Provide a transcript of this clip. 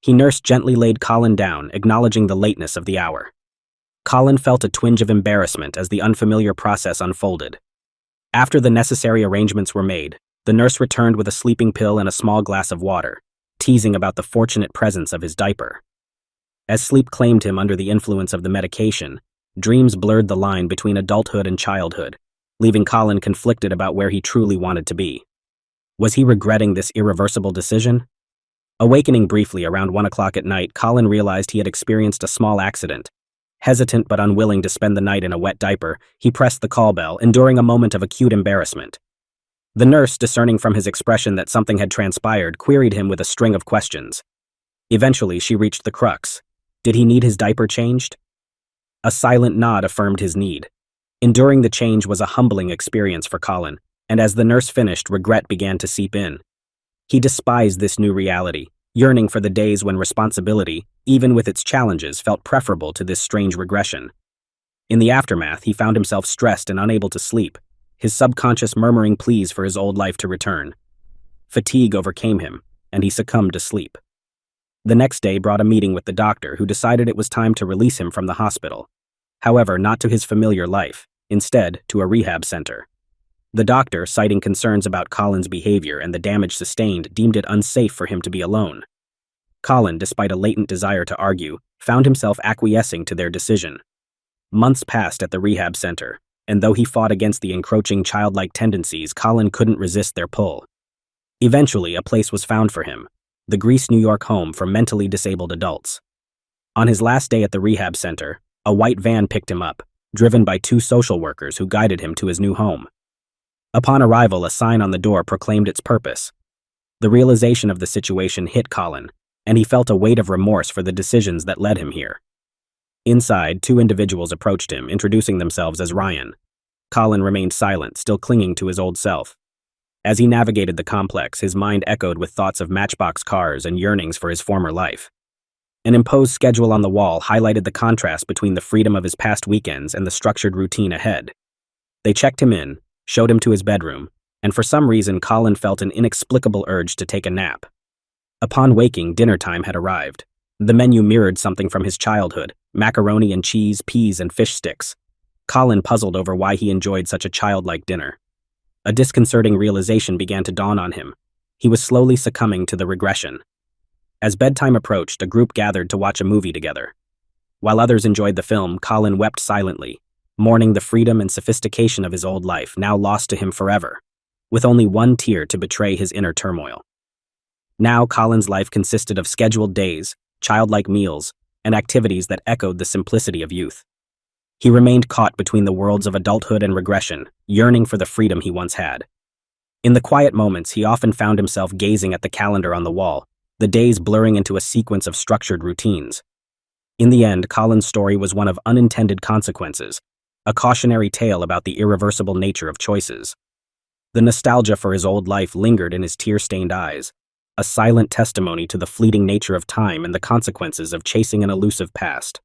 Nurse gently laid Colin down, acknowledging the lateness of the hour. Colin felt a twinge of embarrassment as the unfamiliar process unfolded. After the necessary arrangements were made, the nurse returned with a sleeping pill and a small glass of water, teasing about the fortunate presence of his diaper. As sleep claimed him under the influence of the medication, dreams blurred the line between adulthood and childhood, leaving Colin conflicted about where he truly wanted to be. Was he regretting this irreversible decision? Awakening briefly around 1 o'clock at night, Colin realized he had experienced a small accident. Hesitant but unwilling to spend the night in a wet diaper, he pressed the call bell, enduring a moment of acute embarrassment. The nurse, discerning from his expression that something had transpired, queried him with a string of questions. Eventually, she reached the crux. Did he need his diaper changed? A silent nod affirmed his need. Enduring the change was a humbling experience for Colin, and as the nurse finished, regret began to seep in. He despised this new reality, yearning for the days when responsibility, even with its challenges, felt preferable to this strange regression. In the aftermath, he found himself stressed and unable to sleep, his subconscious murmuring pleas for his old life to return. Fatigue overcame him, and he succumbed to sleep. The next day brought a meeting with the doctor, who decided it was time to release him from the hospital. However, not to his familiar life, instead to a rehab center. The doctor, citing concerns about Colin's behavior and the damage sustained, deemed it unsafe for him to be alone. Colin, despite a latent desire to argue, found himself acquiescing to their decision. Months passed at the rehab center, and though he fought against the encroaching childlike tendencies, Colin couldn't resist their pull. Eventually, a place was found for him, the Regressed, New York home for mentally disabled adults. On his last day at the rehab center, a white van picked him up, driven by 2 social workers who guided him to his new home. Upon arrival, a sign on the door proclaimed its purpose. The realization of the situation hit Colin, and he felt a weight of remorse for the decisions that led him here. Inside, 2 individuals approached him, introducing themselves as Ryan. Colin remained silent, still clinging to his old self. As he navigated the complex, his mind echoed with thoughts of matchbox cars and yearnings for his former life. An imposed schedule on the wall highlighted the contrast between the freedom of his past weekends and the structured routine ahead. They checked him in, showed him to his bedroom, and for some reason Colin felt an inexplicable urge to take a nap. Upon waking, dinner time had arrived. The menu mirrored something from his childhood: macaroni and cheese, peas, and fish sticks. Colin puzzled over why he enjoyed such a childlike dinner. A disconcerting realization began to dawn on him. He was slowly succumbing to the regression. As bedtime approached, a group gathered to watch a movie together. While others enjoyed the film, Colin wept silently, mourning the freedom and sophistication of his old life, now lost to him forever, with only one tear to betray his inner turmoil. Now Colin's life consisted of scheduled days, childlike meals, and activities that echoed the simplicity of youth. He remained caught between the worlds of adulthood and regression, yearning for the freedom he once had. In the quiet moments, he often found himself gazing at the calendar on the wall, the days blurring into a sequence of structured routines. In the end, Colin's story was one of unintended consequences, a cautionary tale about the irreversible nature of choices. The nostalgia for his old life lingered in his tear-stained eyes, a silent testimony to the fleeting nature of time and the consequences of chasing an elusive past.